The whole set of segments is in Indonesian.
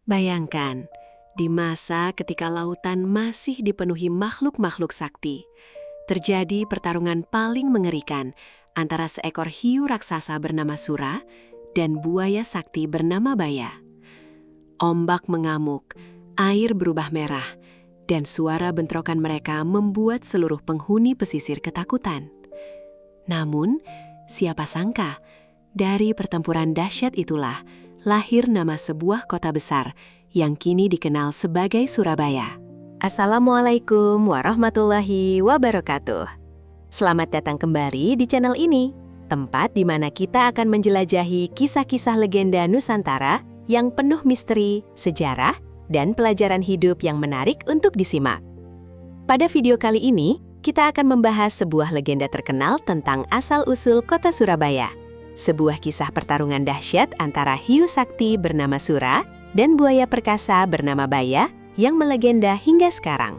Bayangkan, di masa ketika lautan masih dipenuhi makhluk-makhluk sakti, terjadi pertarungan paling mengerikan antara seekor hiu raksasa bernama Sura dan buaya sakti bernama Baya. Ombak mengamuk, air berubah merah, dan suara bentrokan mereka membuat seluruh penghuni pesisir ketakutan. Namun, siapa sangka, dari pertempuran dahsyat itulah lahir nama sebuah kota besar yang kini dikenal sebagai Surabaya. Assalamualaikum warahmatullahi wabarakatuh. Selamat datang kembali di channel ini, tempat di mana kita akan menjelajahi kisah-kisah legenda Nusantara yang penuh misteri, sejarah, dan pelajaran hidup yang menarik untuk disimak. Pada video kali ini, kita akan membahas sebuah legenda terkenal tentang asal-usul kota Surabaya. Sebuah kisah pertarungan dahsyat antara hiu sakti bernama Sura dan buaya perkasa bernama Baya yang melegenda hingga sekarang.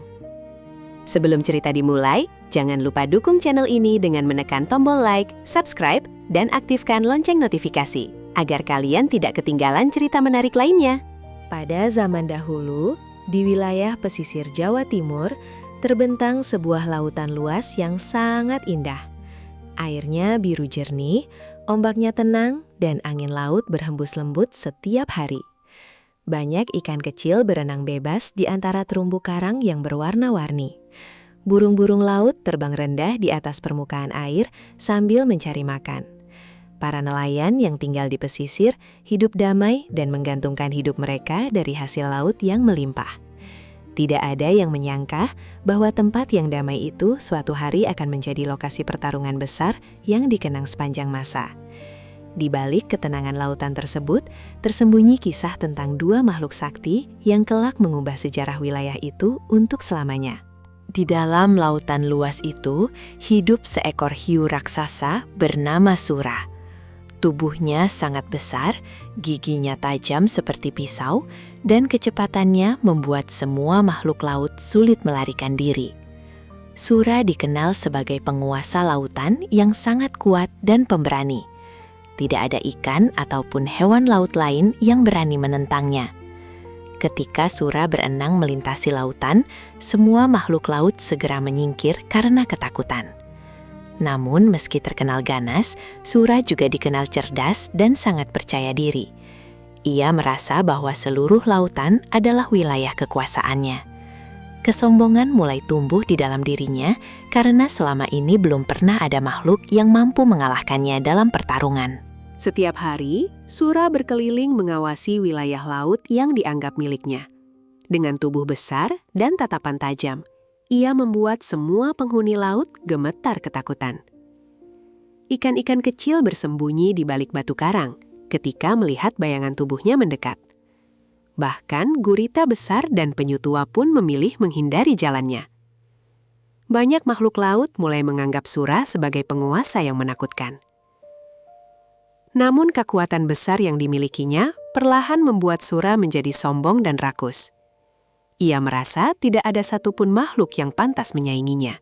Sebelum cerita dimulai, jangan lupa dukung channel ini dengan menekan tombol like, subscribe, dan aktifkan lonceng notifikasi, agar kalian tidak ketinggalan cerita menarik lainnya. Pada zaman dahulu, di wilayah pesisir Jawa Timur, terbentang sebuah lautan luas yang sangat indah. Airnya biru jernih, ombaknya tenang, dan angin laut berhembus lembut setiap hari. Banyak ikan kecil berenang bebas di antara terumbu karang yang berwarna-warni. Burung-burung laut terbang rendah di atas permukaan air sambil mencari makan. Para nelayan yang tinggal di pesisir hidup damai dan menggantungkan hidup mereka dari hasil laut yang melimpah. Tidak ada yang menyangka bahwa tempat yang damai itu suatu hari akan menjadi lokasi pertarungan besar yang dikenang sepanjang masa. Di balik ketenangan lautan tersebut, tersembunyi kisah tentang dua makhluk sakti yang kelak mengubah sejarah wilayah itu untuk selamanya. Di dalam lautan luas itu, hidup seekor hiu raksasa bernama Sura. Tubuhnya sangat besar, giginya tajam seperti pisau, dan kecepatannya membuat semua makhluk laut sulit melarikan diri. Sura dikenal sebagai penguasa lautan yang sangat kuat dan pemberani. Tidak ada ikan ataupun hewan laut lain yang berani menentangnya. Ketika Sura berenang melintasi lautan, semua makhluk laut segera menyingkir karena ketakutan. Namun meski terkenal ganas, Sura juga dikenal cerdas dan sangat percaya diri. Ia merasa bahwa seluruh lautan adalah wilayah kekuasaannya. Kesombongan mulai tumbuh di dalam dirinya karena selama ini belum pernah ada makhluk yang mampu mengalahkannya dalam pertarungan. Setiap hari, Sura berkeliling mengawasi wilayah laut yang dianggap miliknya. Dengan tubuh besar dan tatapan tajam, ia membuat semua penghuni laut gemetar ketakutan. Ikan-ikan kecil bersembunyi di balik batu karang ketika melihat bayangan tubuhnya mendekat. Bahkan gurita besar dan penyu tua pun memilih menghindari jalannya. Banyak makhluk laut mulai menganggap Sura sebagai penguasa yang menakutkan. Namun kekuatan besar yang dimilikinya perlahan membuat Sura menjadi sombong dan rakus. Ia merasa tidak ada satupun makhluk yang pantas menyainginya.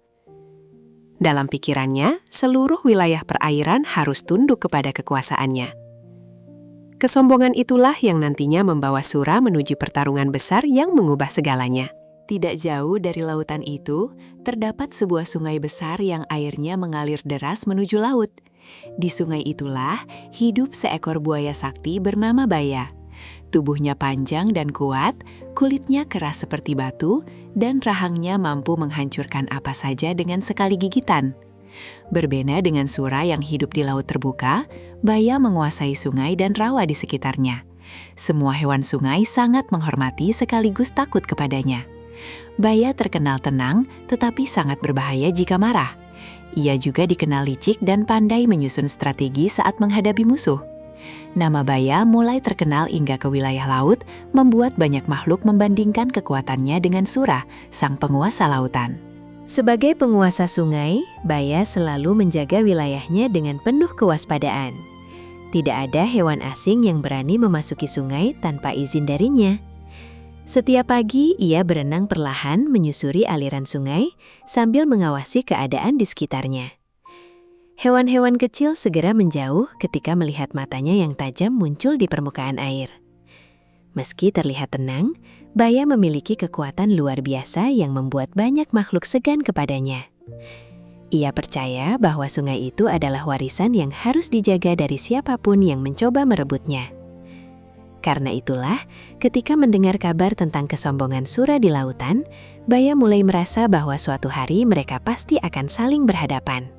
Dalam pikirannya, seluruh wilayah perairan harus tunduk kepada kekuasaannya. Kesombongan itulah yang nantinya membawa Sura menuju pertarungan besar yang mengubah segalanya. Tidak jauh dari lautan itu, terdapat sebuah sungai besar yang airnya mengalir deras menuju laut. Di sungai itulah hidup seekor buaya sakti bernama Baya. Tubuhnya panjang dan kuat, kulitnya keras seperti batu, dan rahangnya mampu menghancurkan apa saja dengan sekali gigitan. Berbeda dengan Sura yang hidup di laut terbuka, Baya menguasai sungai dan rawa di sekitarnya. Semua hewan sungai sangat menghormati sekaligus takut kepadanya. Baya terkenal tenang, tetapi sangat berbahaya jika marah. Ia juga dikenal licik dan pandai menyusun strategi saat menghadapi musuh. Nama Baya mulai terkenal hingga ke wilayah laut, membuat banyak makhluk membandingkan kekuatannya dengan Sura, sang penguasa lautan. Sebagai penguasa sungai, Baya selalu menjaga wilayahnya dengan penuh kewaspadaan. Tidak ada hewan asing yang berani memasuki sungai tanpa izin darinya. Setiap pagi, ia berenang perlahan menyusuri aliran sungai sambil mengawasi keadaan di sekitarnya. Hewan-hewan kecil segera menjauh ketika melihat matanya yang tajam muncul di permukaan air. Meski terlihat tenang, Baya memiliki kekuatan luar biasa yang membuat banyak makhluk segan kepadanya. Ia percaya bahwa sungai itu adalah warisan yang harus dijaga dari siapapun yang mencoba merebutnya. Karena itulah, ketika mendengar kabar tentang kesombongan Sura di lautan, Baya mulai merasa bahwa suatu hari mereka pasti akan saling berhadapan.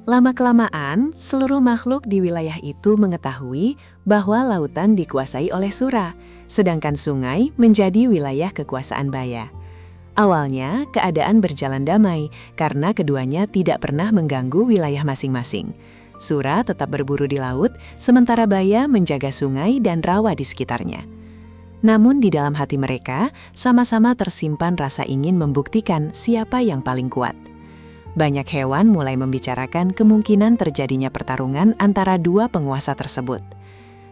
Lama-kelamaan, seluruh makhluk di wilayah itu mengetahui bahwa lautan dikuasai oleh Sura, sedangkan sungai menjadi wilayah kekuasaan Baya. Awalnya, keadaan berjalan damai karena keduanya tidak pernah mengganggu wilayah masing-masing. Sura tetap berburu di laut, sementara Baya menjaga sungai dan rawa di sekitarnya. Namun di dalam hati mereka, sama-sama tersimpan rasa ingin membuktikan siapa yang paling kuat. Banyak hewan mulai membicarakan kemungkinan terjadinya pertarungan antara dua penguasa tersebut.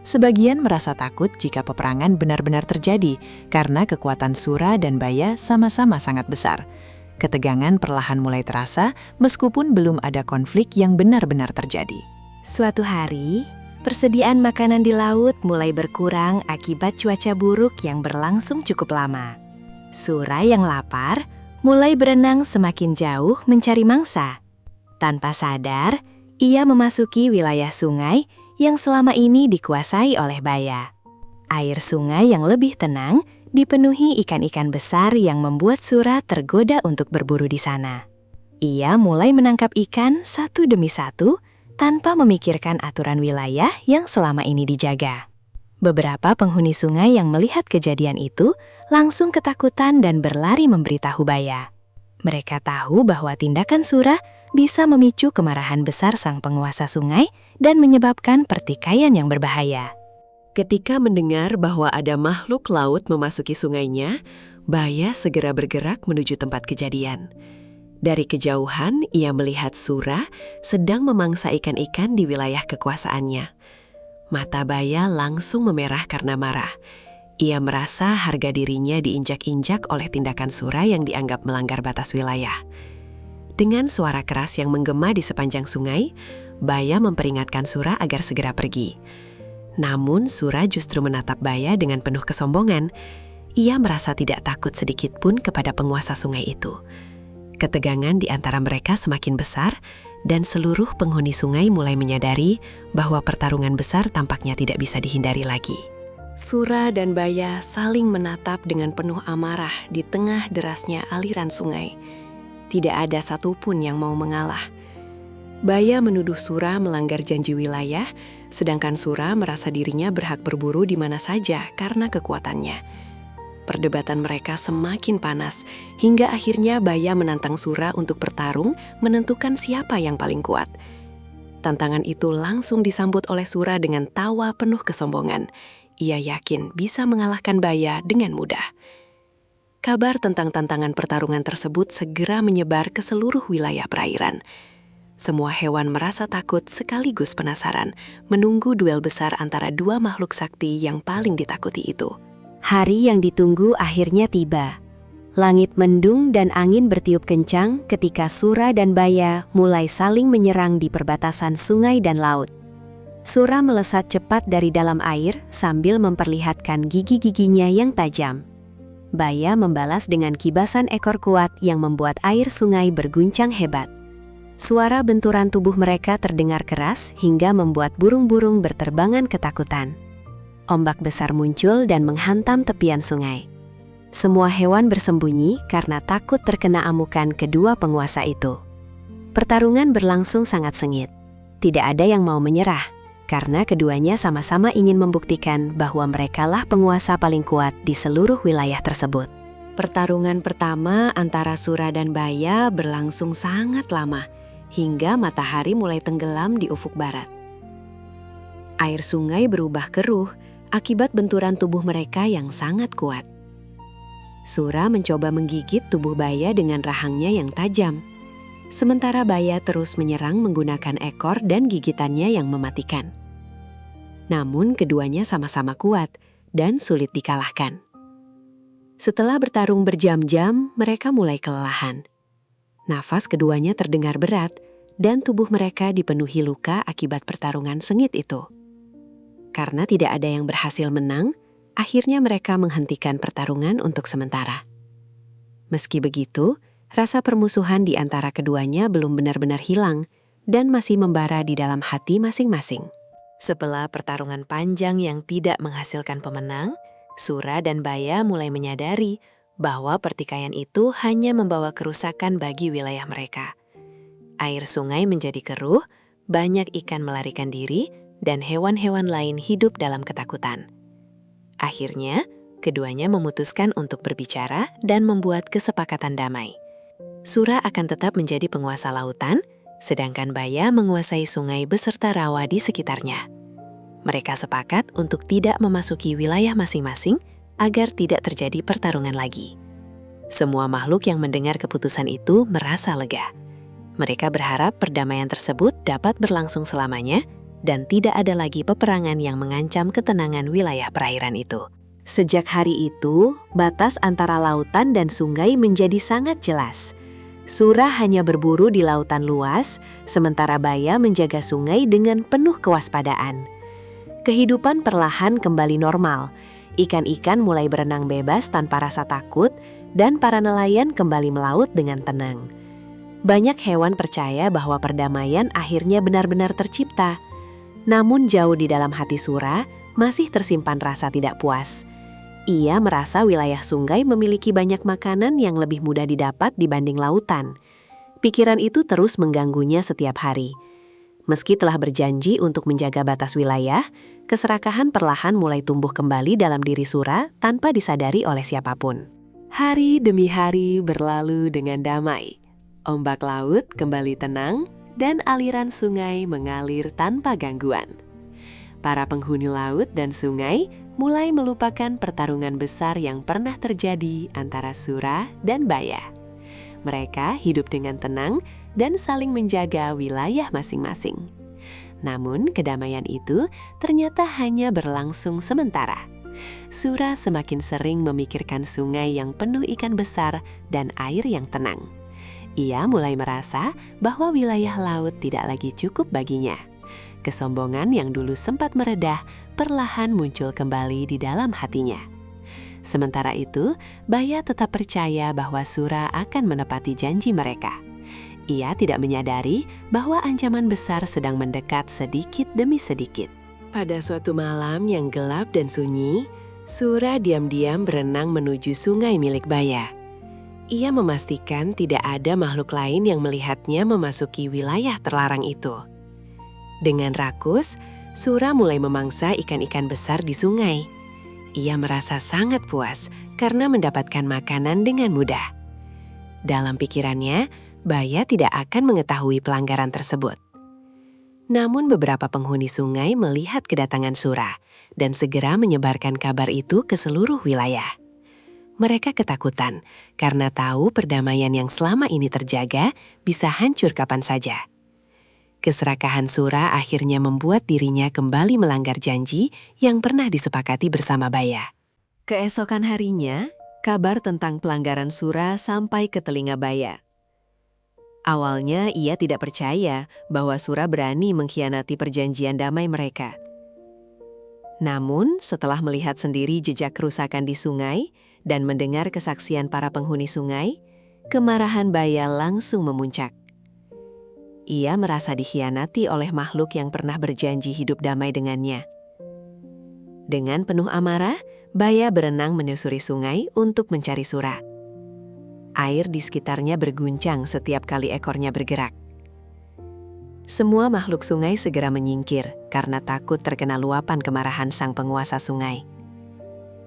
Sebagian merasa takut jika peperangan benar-benar terjadi karena kekuatan Sura dan Baya sama-sama sangat besar. Ketegangan perlahan mulai terasa meskipun belum ada konflik yang benar-benar terjadi. Suatu hari, persediaan makanan di laut mulai berkurang akibat cuaca buruk yang berlangsung cukup lama. Sura yang lapar mulai berenang semakin jauh mencari mangsa. Tanpa sadar, ia memasuki wilayah sungai yang selama ini dikuasai oleh Baya. Air sungai yang lebih tenang dipenuhi ikan-ikan besar yang membuat Sura tergoda untuk berburu di sana. Ia mulai menangkap ikan satu demi satu tanpa memikirkan aturan wilayah yang selama ini dijaga. Beberapa penghuni sungai yang melihat kejadian itu langsung ketakutan dan berlari memberitahu Baya. Mereka tahu bahwa tindakan Sura bisa memicu kemarahan besar sang penguasa sungai dan menyebabkan pertikaian yang berbahaya. Ketika mendengar bahwa ada makhluk laut memasuki sungainya, Baya segera bergerak menuju tempat kejadian. Dari kejauhan, ia melihat Sura sedang memangsa ikan-ikan di wilayah kekuasaannya. Mata Baya langsung memerah karena marah. Ia merasa harga dirinya diinjak-injak oleh tindakan Sura yang dianggap melanggar batas wilayah. Dengan suara keras yang menggema di sepanjang sungai, Baya memperingatkan Sura agar segera pergi. Namun Sura justru menatap Baya dengan penuh kesombongan. Ia merasa tidak takut sedikit pun kepada penguasa sungai itu. Ketegangan di antara mereka semakin besar, dan seluruh penghuni sungai mulai menyadari bahwa pertarungan besar tampaknya tidak bisa dihindari lagi. Sura dan Baya saling menatap dengan penuh amarah di tengah derasnya aliran sungai. Tidak ada satupun yang mau mengalah. Baya menuduh Sura melanggar janji wilayah, sedangkan Sura merasa dirinya berhak berburu di mana saja karena kekuatannya. Perdebatan mereka semakin panas, hingga akhirnya Baya menantang Sura untuk bertarung menentukan siapa yang paling kuat. Tantangan itu langsung disambut oleh Sura dengan tawa penuh kesombongan. Ia yakin bisa mengalahkan Baya dengan mudah. Kabar tentang tantangan pertarungan tersebut segera menyebar ke seluruh wilayah perairan. Semua hewan merasa takut sekaligus penasaran, menunggu duel besar antara dua makhluk sakti yang paling ditakuti itu. Hari yang ditunggu akhirnya tiba. Langit mendung dan angin bertiup kencang ketika Sura dan Baya mulai saling menyerang di perbatasan sungai dan laut. Sura melesat cepat dari dalam air sambil memperlihatkan gigi-giginya yang tajam. Baya membalas dengan kibasan ekor kuat yang membuat air sungai berguncang hebat. Suara benturan tubuh mereka terdengar keras hingga membuat burung-burung berterbangan ketakutan. Ombak besar muncul dan menghantam tepian sungai. Semua hewan bersembunyi karena takut terkena amukan kedua penguasa itu. Pertarungan berlangsung sangat sengit. Tidak ada yang mau menyerah, karena keduanya sama-sama ingin membuktikan bahwa merekalah penguasa paling kuat di seluruh wilayah tersebut. Pertarungan pertama antara Sura dan Baya berlangsung sangat lama, hingga matahari mulai tenggelam di ufuk barat. Air sungai berubah keruh akibat benturan tubuh mereka yang sangat kuat. Sura mencoba menggigit tubuh Baya dengan rahangnya yang tajam. Sementara Baya terus menyerang menggunakan ekor dan gigitannya yang mematikan. Namun keduanya sama-sama kuat dan sulit dikalahkan. Setelah bertarung berjam-jam, mereka mulai kelelahan. Nafas keduanya terdengar berat dan tubuh mereka dipenuhi luka akibat pertarungan sengit itu. Karena tidak ada yang berhasil menang, Akhirnya mereka menghentikan pertarungan untuk sementara. Meski begitu, rasa permusuhan di antara keduanya belum benar-benar hilang dan masih membara di dalam hati masing-masing. Setelah pertarungan panjang yang tidak menghasilkan pemenang, Sura dan Baya mulai menyadari bahwa pertikaian itu hanya membawa kerusakan bagi wilayah mereka. Air sungai menjadi keruh, banyak ikan melarikan diri, dan hewan-hewan lain hidup dalam ketakutan. Akhirnya, keduanya memutuskan untuk berbicara dan membuat kesepakatan damai. Sura akan tetap menjadi penguasa lautan, sedangkan Baya menguasai sungai beserta rawa di sekitarnya. Mereka sepakat untuk tidak memasuki wilayah masing-masing agar tidak terjadi pertarungan lagi. Semua makhluk yang mendengar keputusan itu merasa lega. Mereka berharap perdamaian tersebut dapat berlangsung selamanya dan tidak ada lagi peperangan yang mengancam ketenangan wilayah perairan itu. Sejak hari itu, batas antara lautan dan sungai menjadi sangat jelas. Sura hanya berburu di lautan luas, sementara Baya menjaga sungai dengan penuh kewaspadaan. Kehidupan perlahan kembali normal. Ikan-ikan mulai berenang bebas tanpa rasa takut, dan para nelayan kembali melaut dengan tenang. Banyak hewan percaya bahwa perdamaian akhirnya benar-benar tercipta. Namun jauh di dalam hati Sura masih tersimpan rasa tidak puas. Ia merasa wilayah sungai memiliki banyak makanan yang lebih mudah didapat dibanding lautan. Pikiran itu terus mengganggunya setiap hari. Meski telah berjanji untuk menjaga batas wilayah, keserakahan perlahan mulai tumbuh kembali dalam diri Sura tanpa disadari oleh siapapun. Hari demi hari berlalu dengan damai. Ombak laut kembali tenang, dan aliran sungai mengalir tanpa gangguan. Para penghuni laut dan sungai mulai melupakan pertarungan besar yang pernah terjadi antara Sura dan Baya. Mereka hidup dengan tenang dan saling menjaga wilayah masing-masing. Namun kedamaian itu ternyata hanya berlangsung sementara. Sura semakin sering memikirkan sungai yang penuh ikan besar dan air yang tenang. Ia mulai merasa bahwa wilayah laut tidak lagi cukup baginya. Kesombongan yang dulu sempat meredah perlahan muncul kembali di dalam hatinya. Sementara itu, Baya tetap percaya bahwa Sura akan menepati janji mereka. Ia tidak menyadari bahwa ancaman besar sedang mendekat sedikit demi sedikit. Pada suatu malam yang gelap dan sunyi, Sura diam-diam berenang menuju sungai milik Baya. Ia memastikan tidak ada makhluk lain yang melihatnya memasuki wilayah terlarang itu. Dengan rakus, Sura mulai memangsa ikan-ikan besar di sungai. Ia merasa sangat puas karena mendapatkan makanan dengan mudah. Dalam pikirannya, Baya tidak akan mengetahui pelanggaran tersebut. Namun beberapa penghuni sungai melihat kedatangan Sura dan segera menyebarkan kabar itu ke seluruh wilayah. Mereka ketakutan karena tahu perdamaian yang selama ini terjaga bisa hancur kapan saja. Keserakahan Sura akhirnya membuat dirinya kembali melanggar janji yang pernah disepakati bersama Baya. Keesokan harinya, kabar tentang pelanggaran Sura sampai ke telinga Baya. Awalnya ia tidak percaya bahwa Sura berani mengkhianati perjanjian damai mereka. Namun setelah melihat sendiri jejak kerusakan di sungai, dan mendengar kesaksian para penghuni sungai, kemarahan Baya langsung memuncak. Ia merasa dikhianati oleh makhluk yang pernah berjanji hidup damai dengannya. Dengan penuh amarah, Baya berenang menyusuri sungai untuk mencari Sura. Air di sekitarnya berguncang setiap kali ekornya bergerak. Semua makhluk sungai segera menyingkir karena takut terkena luapan kemarahan sang penguasa sungai.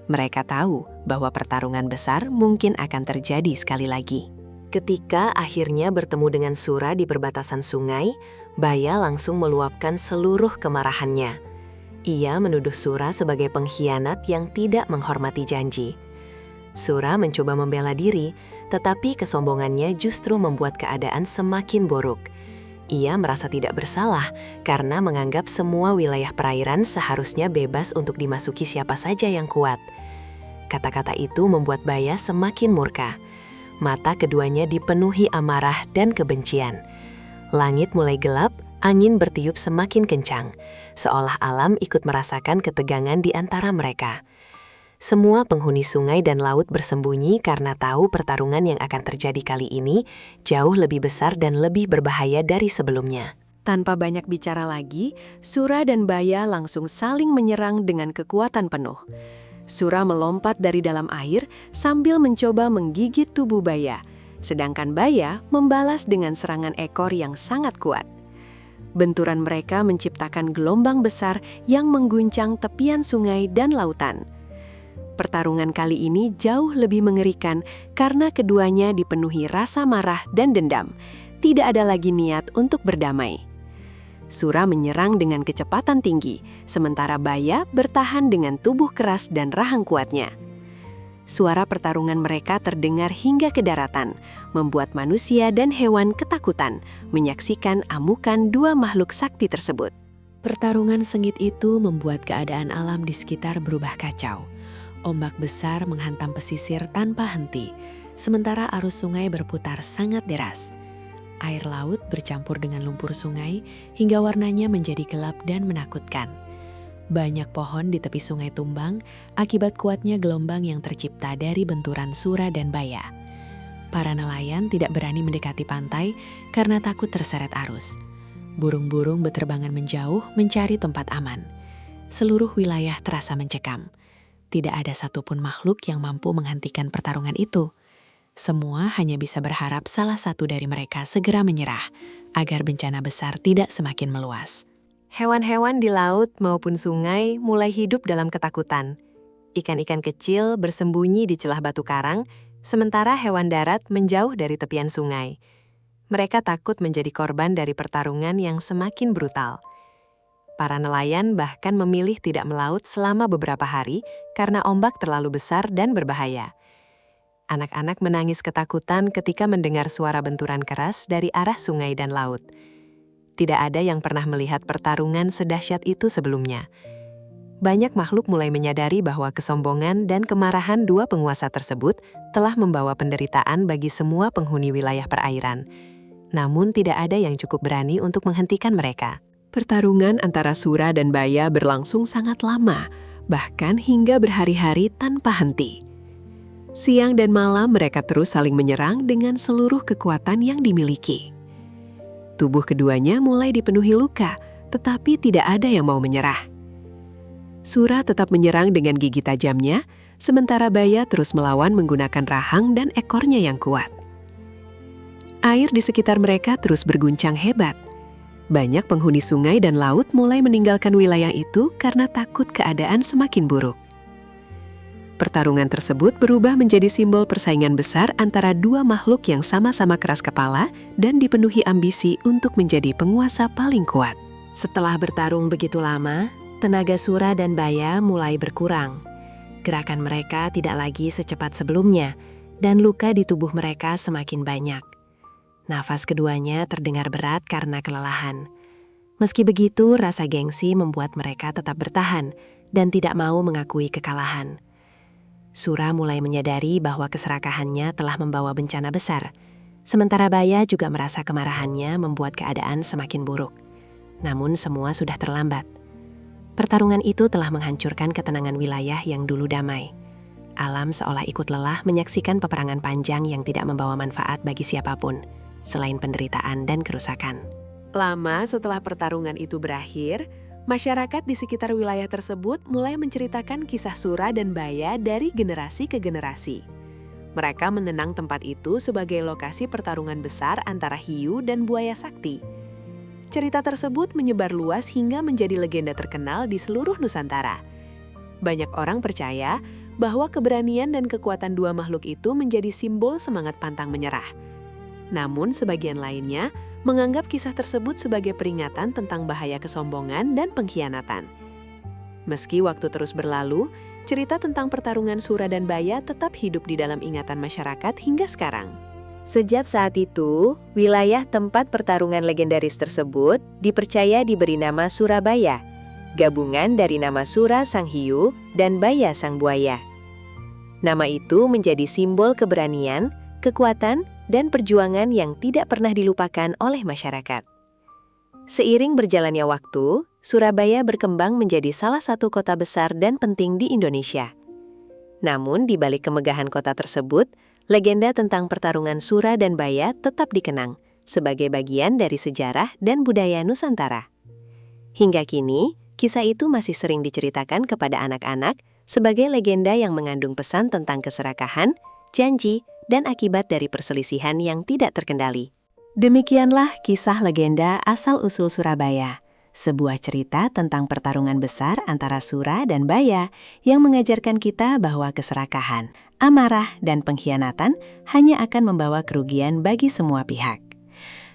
Mereka tahu bahwa pertarungan besar mungkin akan terjadi sekali lagi. Ketika akhirnya bertemu dengan Sura di perbatasan sungai, Baya langsung meluapkan seluruh kemarahannya. Ia menuduh Sura sebagai pengkhianat yang tidak menghormati janji. Sura mencoba membela diri, tetapi kesombongannya justru membuat keadaan semakin buruk. Ia merasa tidak bersalah karena menganggap semua wilayah perairan seharusnya bebas untuk dimasuki siapa saja yang kuat. Kata-kata itu membuat Baya semakin murka. Mata keduanya dipenuhi amarah dan kebencian. Langit mulai gelap, angin bertiup semakin kencang, seolah alam ikut merasakan ketegangan di antara mereka. Semua penghuni sungai dan laut bersembunyi karena tahu pertarungan yang akan terjadi kali ini jauh lebih besar dan lebih berbahaya dari sebelumnya. Tanpa banyak bicara lagi, Sura dan Baya langsung saling menyerang dengan kekuatan penuh. Sura melompat dari dalam air sambil mencoba menggigit tubuh Baya, sedangkan Baya membalas dengan serangan ekor yang sangat kuat. Benturan mereka menciptakan gelombang besar yang mengguncang tepian sungai dan lautan. Pertarungan kali ini jauh lebih mengerikan karena keduanya dipenuhi rasa marah dan dendam. Tidak ada lagi niat untuk berdamai. Sura menyerang dengan kecepatan tinggi, sementara Baya bertahan dengan tubuh keras dan rahang kuatnya. Suara pertarungan mereka terdengar hingga ke daratan, membuat manusia dan hewan ketakutan menyaksikan amukan dua makhluk sakti tersebut. Pertarungan sengit itu membuat keadaan alam di sekitar berubah kacau. Ombak besar menghantam pesisir tanpa henti, sementara arus sungai berputar sangat deras. Air laut bercampur dengan lumpur sungai hingga warnanya menjadi gelap dan menakutkan. Banyak pohon di tepi sungai tumbang akibat kuatnya gelombang yang tercipta dari benturan Sura dan Baya. Para nelayan tidak berani mendekati pantai karena takut terseret arus. Burung-burung berterbangan menjauh mencari tempat aman. Seluruh wilayah terasa mencekam. Tidak ada satupun makhluk yang mampu menghentikan pertarungan itu. Semua hanya bisa berharap salah satu dari mereka segera menyerah, agar bencana besar tidak semakin meluas. Hewan-hewan di laut maupun sungai mulai hidup dalam ketakutan. Ikan-ikan kecil bersembunyi di celah batu karang, sementara hewan darat menjauh dari tepian sungai. Mereka takut menjadi korban dari pertarungan yang semakin brutal. Para nelayan bahkan memilih tidak melaut selama beberapa hari karena ombak terlalu besar dan berbahaya. Anak-anak menangis ketakutan ketika mendengar suara benturan keras dari arah sungai dan laut. Tidak ada yang pernah melihat pertarungan sedahsyat itu sebelumnya. Banyak makhluk mulai menyadari bahwa kesombongan dan kemarahan dua penguasa tersebut telah membawa penderitaan bagi semua penghuni wilayah perairan. Namun tidak ada yang cukup berani untuk menghentikan mereka. Pertarungan antara Sura dan Baya berlangsung sangat lama, bahkan hingga berhari-hari tanpa henti. Siang dan malam mereka terus saling menyerang dengan seluruh kekuatan yang dimiliki. Tubuh keduanya mulai dipenuhi luka, tetapi tidak ada yang mau menyerah. Sura tetap menyerang dengan gigi tajamnya, sementara Baya terus melawan menggunakan rahang dan ekornya yang kuat. Air di sekitar mereka terus berguncang hebat. Banyak penghuni sungai dan laut mulai meninggalkan wilayah itu karena takut keadaan semakin buruk. Pertarungan tersebut berubah menjadi simbol persaingan besar antara dua makhluk yang sama-sama keras kepala dan dipenuhi ambisi untuk menjadi penguasa paling kuat. Setelah bertarung begitu lama, tenaga Sura dan Baya mulai berkurang. Gerakan mereka tidak lagi secepat sebelumnya, dan luka di tubuh mereka semakin banyak. Nafas keduanya terdengar berat karena kelelahan. Meski begitu, rasa gengsi membuat mereka tetap bertahan dan tidak mau mengakui kekalahan. Sura mulai menyadari bahwa keserakahannya telah membawa bencana besar. Sementara Baya juga merasa kemarahannya membuat keadaan semakin buruk. Namun semua sudah terlambat. Pertarungan itu telah menghancurkan ketenangan wilayah yang dulu damai. Alam seolah ikut lelah menyaksikan peperangan panjang yang tidak membawa manfaat bagi siapapun, selain penderitaan dan kerusakan. Lama setelah pertarungan itu berakhir, masyarakat di sekitar wilayah tersebut mulai menceritakan kisah Sura dan Baya dari generasi ke generasi. Mereka mengenang tempat itu sebagai lokasi pertarungan besar antara hiu dan buaya sakti. Cerita tersebut menyebar luas hingga menjadi legenda terkenal di seluruh Nusantara. Banyak orang percaya bahwa keberanian dan kekuatan dua makhluk itu menjadi simbol semangat pantang menyerah. Namun sebagian lainnya menganggap kisah tersebut sebagai peringatan tentang bahaya kesombongan dan pengkhianatan. Meski waktu terus berlalu, cerita tentang pertarungan Sura dan Baya tetap hidup di dalam ingatan masyarakat hingga sekarang. Sejak saat itu, wilayah tempat pertarungan legendaris tersebut dipercaya diberi nama Surabaya, gabungan dari nama Sura sang hiu dan Baya sang buaya. Nama itu menjadi simbol keberanian, kekuatan, dan perjuangan yang tidak pernah dilupakan oleh masyarakat. Seiring berjalannya waktu, Surabaya berkembang menjadi salah satu kota besar dan penting di Indonesia. Namun, di balik kemegahan kota tersebut, legenda tentang pertarungan Sura dan Baya tetap dikenang sebagai bagian dari sejarah dan budaya Nusantara. Hingga kini, kisah itu masih sering diceritakan kepada anak-anak sebagai legenda yang mengandung pesan tentang keserakahan, janji, dan akibat dari perselisihan yang tidak terkendali. Demikianlah kisah legenda asal-usul Surabaya. Sebuah cerita tentang pertarungan besar antara Sura dan Baya yang mengajarkan kita bahwa keserakahan, amarah, dan pengkhianatan hanya akan membawa kerugian bagi semua pihak.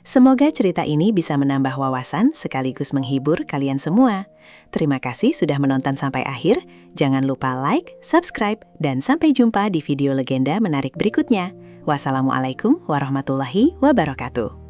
Semoga cerita ini bisa menambah wawasan sekaligus menghibur kalian semua. Terima kasih sudah menonton sampai akhir. Jangan lupa like, subscribe, dan sampai jumpa di video legenda menarik berikutnya. Wassalamualaikum warahmatullahi wabarakatuh.